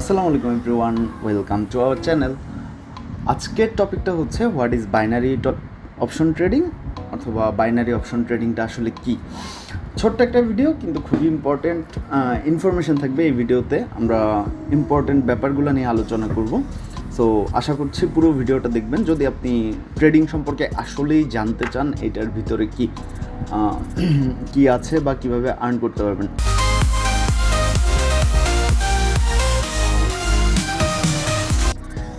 আসসালামু আলাইকুম everyone, welcome to our channel. আজকের টপিকটা হচ্ছে what is binary option trading অথবা বাইনারি অপশন ট্রেডিংটা আসলে কি। ছোট্ট একটা ভিডিও, কিন্তু খুবই ইম্পর্টেন্ট ইনফরমেশন থাকবে এই ভিডিওতে। আমরা ইম্পর্টেন্ট ব্যাপারগুলো নিয়ে আলোচনা করব। সো আশা করছি পুরো ভিডিওটা দেখবেন যদি আপনি ট্রেডিং সম্পর্কে আসলেই জানতে চান এটার ভিতরে কি আছে বা কীভাবে আর্ন করতে পারবেন।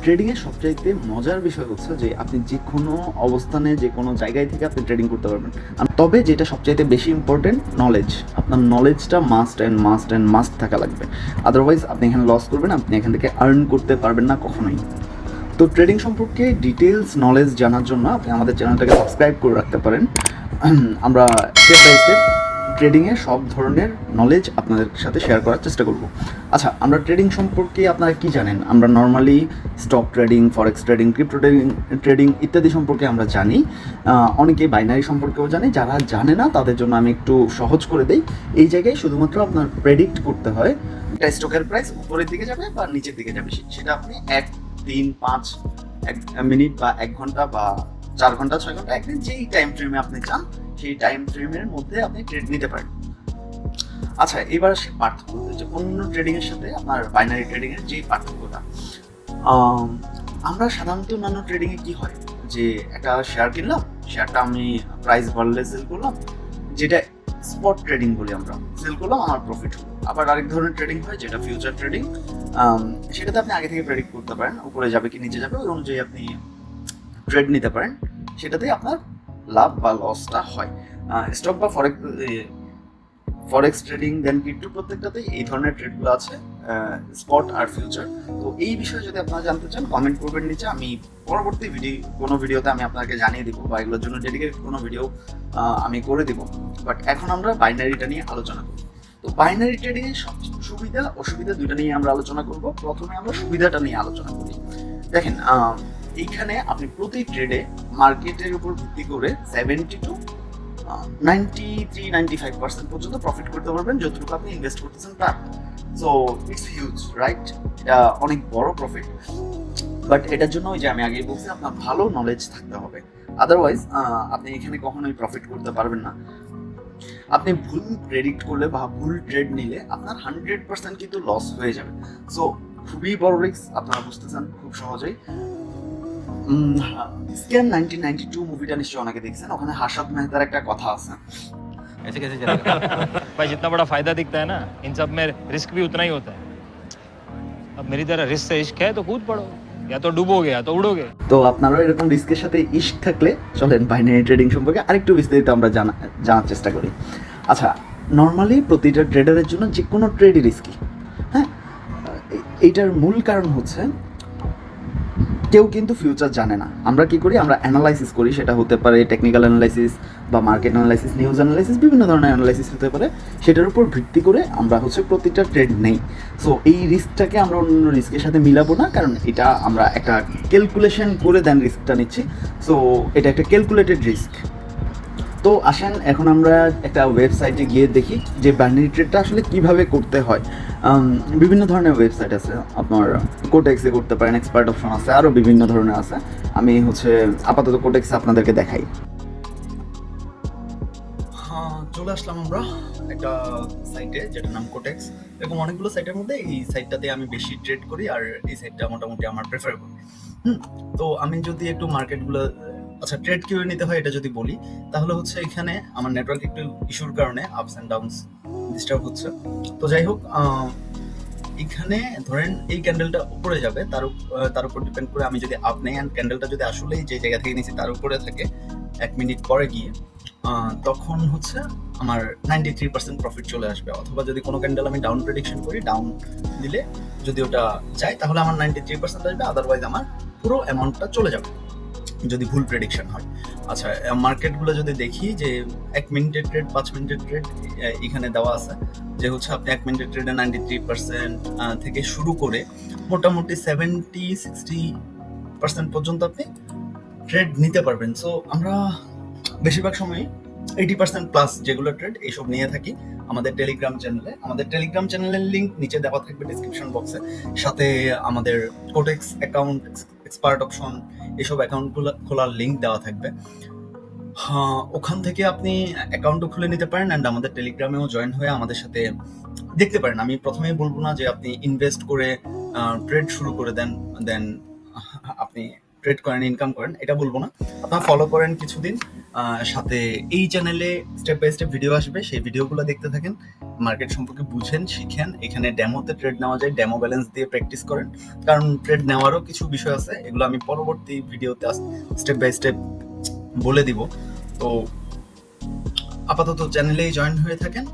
ট্রেডিংয়ের সবচাইতে মজার বিষয় হচ্ছে যে আপনি যে কোনো অবস্থানে যে কোনো জায়গায় থেকে আপনি ট্রেডিং করতে পারবেন। তবে যেটা সবচাইতে বেশি ইম্পর্টেন্ট, নলেজ। আপনার নলেজটা মাস্ট থাকা লাগবে। আদারওয়াইজ আপনি এখানে লস করবেন, আপনি এখান থেকে আর্ন করতে পারবেন না কখনোই। তো ট্রেডিং সম্পর্কে ডিটেলস নলেজ জানার জন্য আপনি আমাদের চ্যানেলটাকে সাবস্ক্রাইব করে রাখতে পারেন। আমরা স্টেপ বাই স্টেপ ট্রেডিংয়ে সব ধরনের নলেজ আপনাদের সাথে শেয়ার করার চেষ্টা করব। আচ্ছা, আমরা ট্রেডিং সম্পর্কে আপনারা কি জানেন? আমরা normally stock trading, forex trading, crypto trading ইত্যাদি সম্পর্কে আমরা জানি। অনেকেই বাইনারি সম্পর্কেও জানি। যারা জানে না তাদের জন্য আমি একটু সহজ করে দিই। এই জায়গায় শুধুমাত্র আপনার প্রেডিক্ট করতে হয় একটা স্টকের প্রাইস উপরের দিকে যাবে বা নিচের দিকে যাবে, সেটা আপনি 1, 3, 5 মিনিট বা 1 ঘন্টা বা 4 ঘন্টা, 6 ঘন্টা, একদিন যেই টাইম ফ্রেমে আপনি চান সেই টাইম ফ্রেমের মধ্যে আপনি ট্রেড নিতে পারেন। আচ্ছা, এবার সে পার্থক্য যে অন্য ট্রেডিং এর সাথে আপনার বাইনারি ট্রেডিং এর যে পার্থক্যটা, আমরা সাধারণত অন্যান্য ট্রেডিং এ কি হয় যে একটা শেয়ার কিনলাম, শেয়ারটা আমি প্রাইস বাড়লে সেল করলাম, যেটা স্পট ট্রেডিং বলি আমরা, সেল করলাম, আমার প্রফিট হলো। আবার আরেক ধরনের ট্রেডিং হয় যেটা ফিউচার ট্রেডিং, সেটাতে আপনি আগে থেকে প্রেডিক্ট করতে পারেন উপরে যাবে কি নিচে যাবে, ওই অনুযায়ী আপনি ট্রেড নিতে পারেন, সেটাতে আপনার লাভ বা লসটা হয়। স্টক বা ফরেক্স ট্রেডিং, দেন ক্রিপ্টো, প্রত্যেকটাতেই এই ধরনের ট্রেডগুলো আছে, স্পট আর ফিউচার। তো এই বিষয়ে যদি আপনারা জানতে চান কমেন্ট করবেন নিচে, আমি পরবর্তী কোনো ভিডিওতে আমি আপনাকে জানিয়ে দিব বা এগুলোর জন্য ডেডিকেটেড কোনো ভিডিও আমি করে দিব। বাট এখন আমরা বাইনারিটা নিয়ে আলোচনা করব। তো বাইনারি ট্রেডিং এর সুবিধা অসুবিধা দুইটা নিয়ে আমরা আলোচনা করব। প্রথমে আমরা সুবিধাটা নিয়ে আলোচনা করি। দেখেন, এইখানে আপনি প্রতি ট্রেডে মার্কেটের উপর ভিত্তি করে 70 to 93-95% পর্যন্ত প্রফিট করতে পারবেন যতটুকু আপনি ইনভেস্ট করতেছেন তার। So it's huge, right? এটা অনেক বড় প্রফিট। বাট এটার জন্য ওই যে আমি আগেই বলছি, আপনার ভালো নলেজ থাকতে হবে। আদারওয়াইজ আপনি এখানে কখনোই প্রফিট করতে পারবেন না। আপনি ভুল প্রেডিক্ট করলে বা ভুল ট্রেড নিলে আপনার 100% কিন্তু লস হয়ে যাবে। সো খুবই বড় রিস্ক, আপনারা বুঝতেছেন খুব সহজেই। স্ক্যাম 1992 মুভিটা নিশ্চয়ই অনেকে দেখছেন। ওখানে হার্ষদ মেহতার একটা কথা আছে, ऐसे कैसे चलेगा भाई, जितना बड़ा फायदा दिखता है ना इन सब में रिस्क भी उतना ही होता है। अब मेरी तरह रिस्क से इश्क है तो कूद पड़ो, या तो डूबोगे या तो उड़ोगे। তো আপনারা এরকম রিস্কের সাথে ইশক থাকলে চলেন বাইনারি ট্রেডিং সম্পর্কে আরেকটু বিস্তারিত আমরা জানার চেষ্টা করি। আচ্ছা, নর্মালি প্রতিটা ট্রেডারের জন্য যে কোনো ট্রেডই রিস্কি। হ্যাঁ, এইটার মূল কারণ হচ্ছে কেউ কিন্তু ফিউচার জানে না। আমরা কি করি? আমরা অ্যানালাইসিস করি, সেটা হতে পারে টেকনিক্যাল অ্যানালাইসিস বা মার্কেট অ্যানালাইসিস, নিউজ অ্যানালাইসিস, বিভিন্ন ধরনের অ্যানালাইসিস হতে পারে। সেটার উপর ভিত্তি করে আমরা প্রতিটা ট্রেড নেই। সো এই রিস্কটাকে আমরা অন্য রিস্কের সাথে মিলাবো না, কারণ এটা আমরা একটা ক্যালকুলেশন করে দেন রিস্কটা নিচ্ছি। সো এটা একটা ক্যালকুলেটেড রিস্ক। তো আসেন এখন আমরা একটা ওয়েবসাইটে গিয়ে দেখি যে বাইনারি ট্রেডটা আসলে কিভাবে করতে হয়। বিভিন্ন ধরনের ওয়েবসাইট আছে, আপনার কোটেক্সে করতে পারেন, এক্সপার্ট অপশন আছে, আরও বিভিন্ন ধরনের আছে। আমি আপাতত কোটেক্সে আপনাদেরকে দেখাই। চলে আসলাম আমরা একটা সাইটে যেটার নাম কোটেক্স। এরকম অনেকগুলো সাইটের মধ্যে এই সাইটটাতে আমি বেশি ট্রেড করি, আর এই সাইটটা মোটামুটি আমার প্রেফার করি। তো আমি যদি একটু মার্কেটগুলো, আচ্ছা ট্রেড কিভাবে নিতে হয় এটা যদি বলি, তাহলে হচ্ছে এখানে আমার নেটওয়ার্ক একটু ইস্যুর কারণে আপস অ্যান্ড ডাউনস ডিস্টার্ব হচ্ছে। তো যাই হোক, এখানে ধরেন এই ক্যান্ডেলটা উপরে যাবে, তার উপর ডিপেন্ড করে আমি যদি আপ নেই, অ্যান্ড ক্যান্ডেলটা যদি আসলেই যে জায়গা থেকে নিয়েছি তার উপরে থাকে 1 মিনিট পরে গিয়ে, তখন হচ্ছে আমার 93% প্রফিট চলে আসবে। অথবা যদি কোনো ক্যান্ডেল আমি ডাউন প্রেডিকশন করি, ডাউন দিলে যদি ওটা যায় তাহলে আমার 93% আসবে, আদারওয়াইজ আমার পুরো অ্যামাউন্টটা চলে যাবে যদি ভুল প্রেডিকশন হয়। আচ্ছা, মার্কেটগুলো যদি দেখি যে 1 মিনিটের ট্রেড, 5 মিনিটের ট্রেড এখানে দেওয়া আছে, যে হচ্ছে আপনি 1 মিনিটের ট্রেডে 93% থেকে শুরু করে মোটামুটি 70-60% পর্যন্ত আপনি ট্রেড নিতে পারবেন। সো আমরা বেশিরভাগ সময় 80% প্লাস যেগুলো ট্রেড এইসব নিয়ে থাকি আমাদের টেলিগ্রাম চ্যানেলে। আমাদের টেলিগ্রাম চ্যানেলের লিঙ্ক নিচে দেওয়া থাকবে ডিসক্রিপশন বক্সে। সাথে আমাদের কোটেক্স অ্যাকাউন্ট, এক্সপার্ট অপশন, এসব অ্যাকাউন্টগুলো খোলার লিঙ্ক দেওয়া থাকবে। হ্যাঁ, ওখান থেকে আপনি অ্যাকাউন্টও খুলে নিতে পারেন অ্যান্ড আমাদের টেলিগ্রামেও জয়েন হয়ে আমাদের সাথে দেখতে পারেন। আমি প্রথমেই বলবো না যে আপনি ইনভেস্ট করে ট্রেড শুরু করে দেন আপনি ট্রেড করেন, ইনকাম করেন, এটা বলবো না। আপনারা ফলো করেন কিছুদিন, সাথে এই চ্যানেলে স্টেপ বাই স্টেপ ভিডিও আসবে, সেই ভিডিওগুলো দেখতে থাকেন, মার্কেট সম্পর্কে বুঝেন, শিখেন। এখানে ডেমোতে ট্রেড নেওয়া যায়, ডেমো ব্যালেন্স দিয়ে প্র্যাকটিস করেন, কারণ ট্রেড নেওয়ারও কিছু বিষয় আছে, এগুলো আমি পরবর্তী ভিডিওতে স্টেপ বাই স্টেপ বলে দিব। তো আপাতত চ্যানেলেই জয়েন হয়ে থাকেন,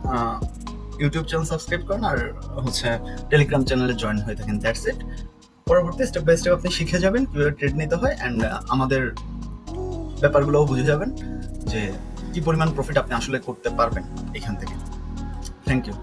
ইউটিউব চ্যানেল সাবস্ক্রাইব করেন, আর হচ্ছে টেলিগ্রাম চ্যানেলে জয়েন হয়ে থাকেন, দ্যাটস ইট। পরবর্তী স্টেপ বাই স্টেপ আপনি শিখে যাবেন কিভাবে ট্রেড নিতে হয় অ্যান্ড আমাদের ব্যাপারগুলোও বুঝে যাবেন যে কি পরিমাণ প্রফিট আপনি আসলে করতে পারবেন এখান থেকে। Thank you.